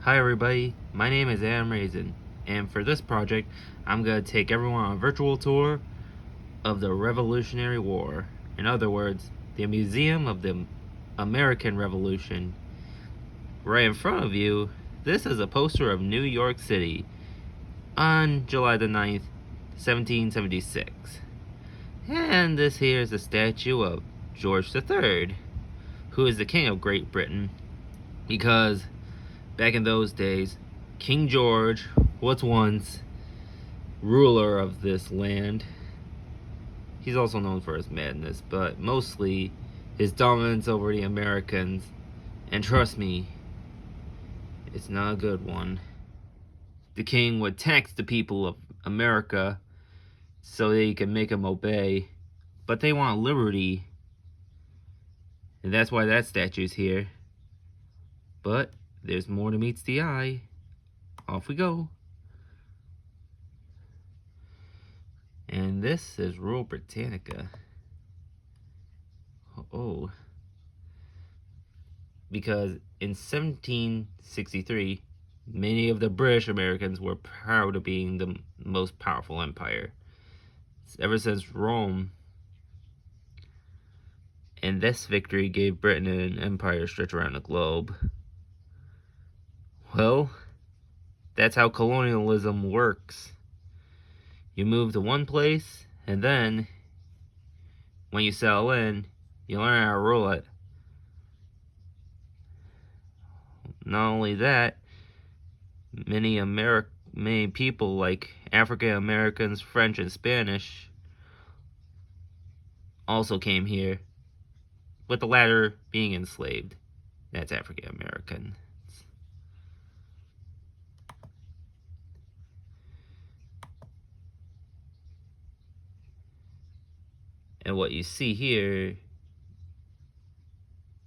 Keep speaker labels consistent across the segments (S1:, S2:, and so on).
S1: Hi everybody, my name is Adam Raisin, and for this project, I'm going to take everyone on a virtual tour of the Revolutionary War. In other words, the Museum of the American Revolution. Right in front of you, this is a poster of New York City on July the 9th, 1776. And this here is a statue of George III, who is the King of Great Britain, because back in those days, King George was once ruler of this land. He's also known for his madness, but mostly his dominance over the Americans. And trust me, it's not a good one. The king would tax the people of America so they can make them obey, but they want liberty. And that's why that statue's here. But there's more than meets the eye. Off we go. And this is Rule Britannica. Oh. Because in 1763, many of the British Americans were proud of being the most powerful empire. Ever since Rome. And this victory gave Britain an empire stretched around the globe. Well, that's how colonialism works. You move to one place, and then, when you settle in, you learn how to rule it. Not only that, many people like African Americans, French, and Spanish also came here, with the latter being enslaved. That's African American. And what you see here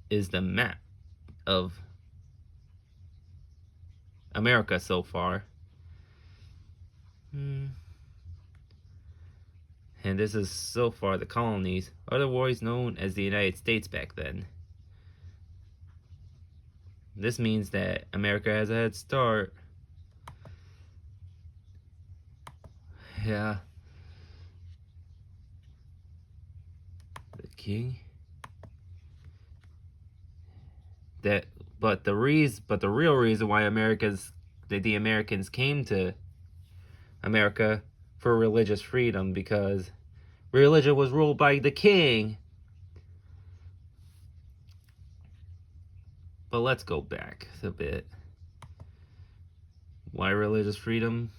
S1: is the map of America so far. And this is so far the colonies, otherwise known as the United States back then. This means that America has a head start. Yeah. The king. But the real reason why the Americans came to America for religious freedom, because religion was ruled by the king. But let's go back a bit. Why religious freedom?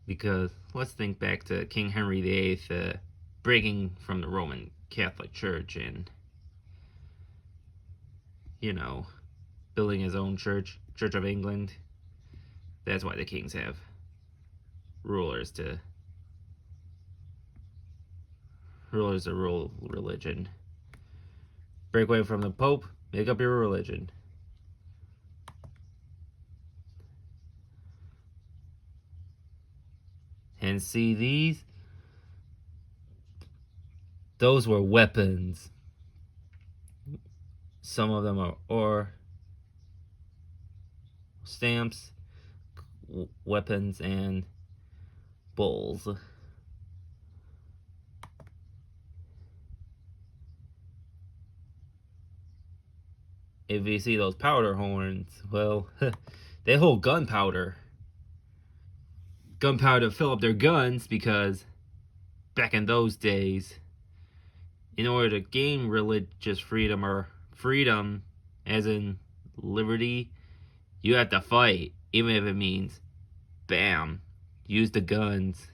S1: Because let's think back to King Henry VIII breaking from the Roman Catholic Church and, building his own church, Church of England. That's why the kings have rulers to rule religion. Break away from the Pope, make up your religion. And see these? Those were weapons. Some of them are ore stamps, weapons, and bowls. If you see those powder horns, well, they hold gunpowder. Gunpowder to fill up their guns, because back in those days, in order to gain religious freedom, or freedom as in liberty, you have to fight, even if it means, bam, use the guns.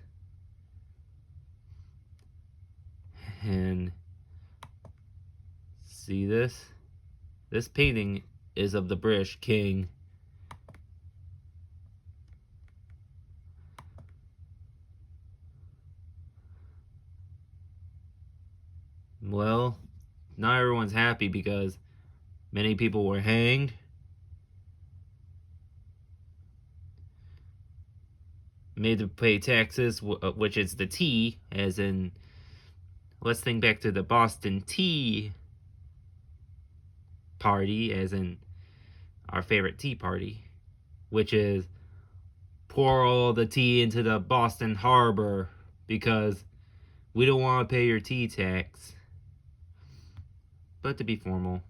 S1: And see this? This painting is of the British king. Well, not everyone's happy because many people were hanged. Made to pay taxes, which is the T, as in, let's think back to the Boston Tea Party, as in our favorite tea party, which is pour all the tea into the Boston Harbor because we don't want to pay your tea tax. But to be formal,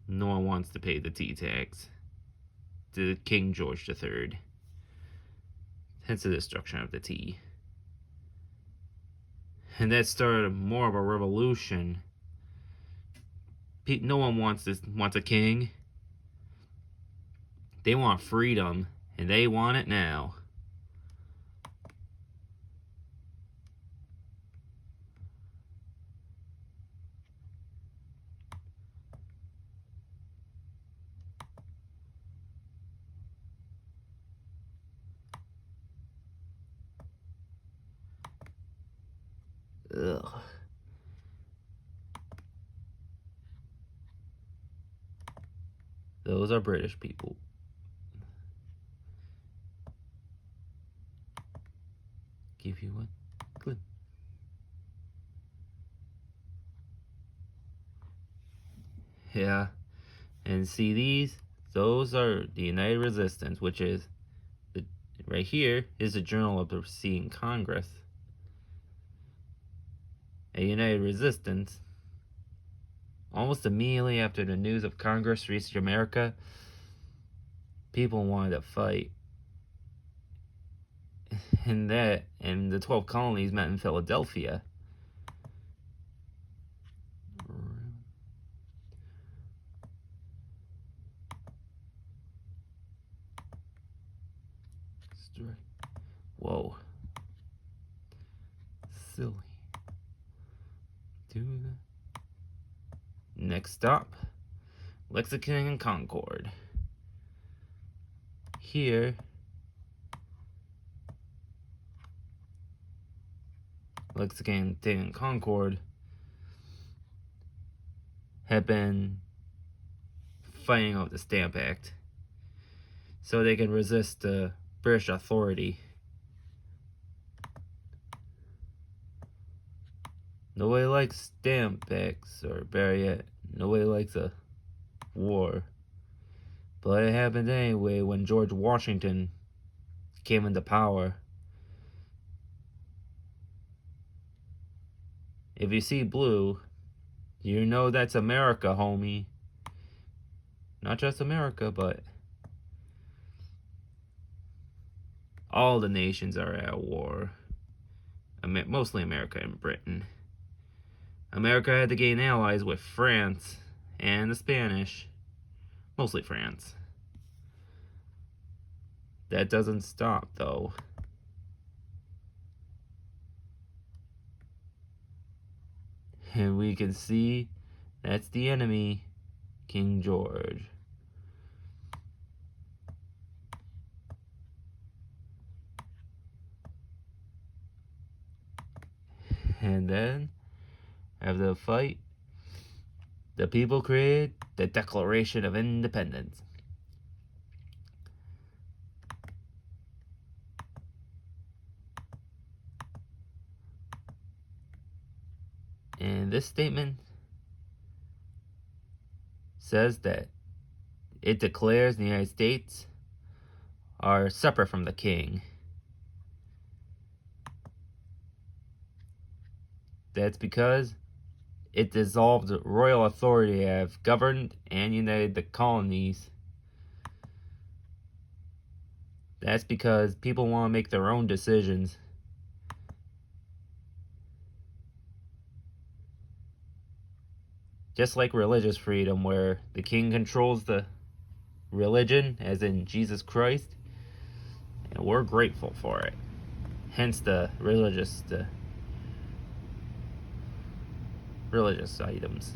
S1: no one wants to pay the tea tax to King George III. Hence the destruction of the tea. And that started more of a revolution. No one wants a king. They want freedom, and they want it now. Ugh. Those are British people. Give you one. Good. Yeah. And see these? Those are the United Resistance, which is right here is the Journal of the Preceding Congress. A United Resistance, almost immediately after the news of Congress reached America, people wanted to fight. And the 12 colonies met in Philadelphia. Whoa. Silly. Next stop, Lexington and Concord. Here, Lexington and Concord have been fighting out the Stamp Act so they can resist the British authority. Nobody likes Stamp Acts, or better yet, nobody likes a war. But it happened anyway when George Washington came into power. If you see blue, you know that's America, homie. Not just America, but all the nations are at war. Mostly America and Britain. America had to gain allies with France and the Spanish. Mostly France. That doesn't stop, though. And we can see that's the enemy, King George. And then, after the fight, the people created the Declaration of Independence. And this statement says that it declares the United States are separate from the king. That's because it dissolved royal authority to have governed and united the colonies. That's because people want to make their own decisions. Just like religious freedom, where the king controls the religion, as in Jesus Christ, and we're grateful for it. Hence the religious items.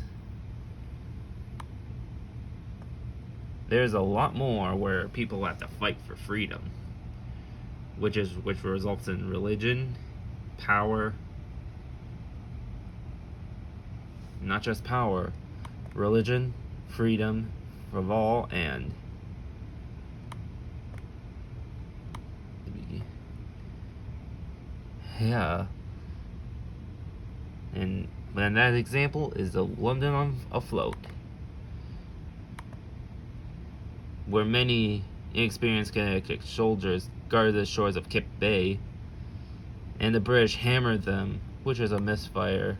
S1: There's a lot more where people have to fight for freedom, which results in religion, power, not just power, religion, freedom of all, and yeah. And that example is the London afloat. where many inexperienced Connecticut soldiers guarded the shores of Kip Bay, and the British hammered them, which was a misfire.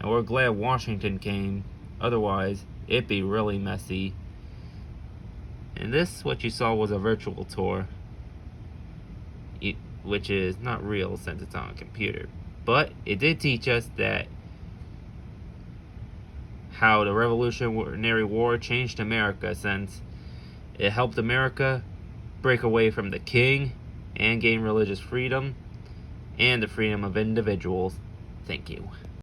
S1: And we're glad Washington came, otherwise it'd be really messy. And this, what you saw, was a virtual tour, which is not real since it's on a computer. But it did teach us that how the Revolutionary War changed America, since it helped America break away from the king and gain religious freedom and the freedom of individuals. Thank you.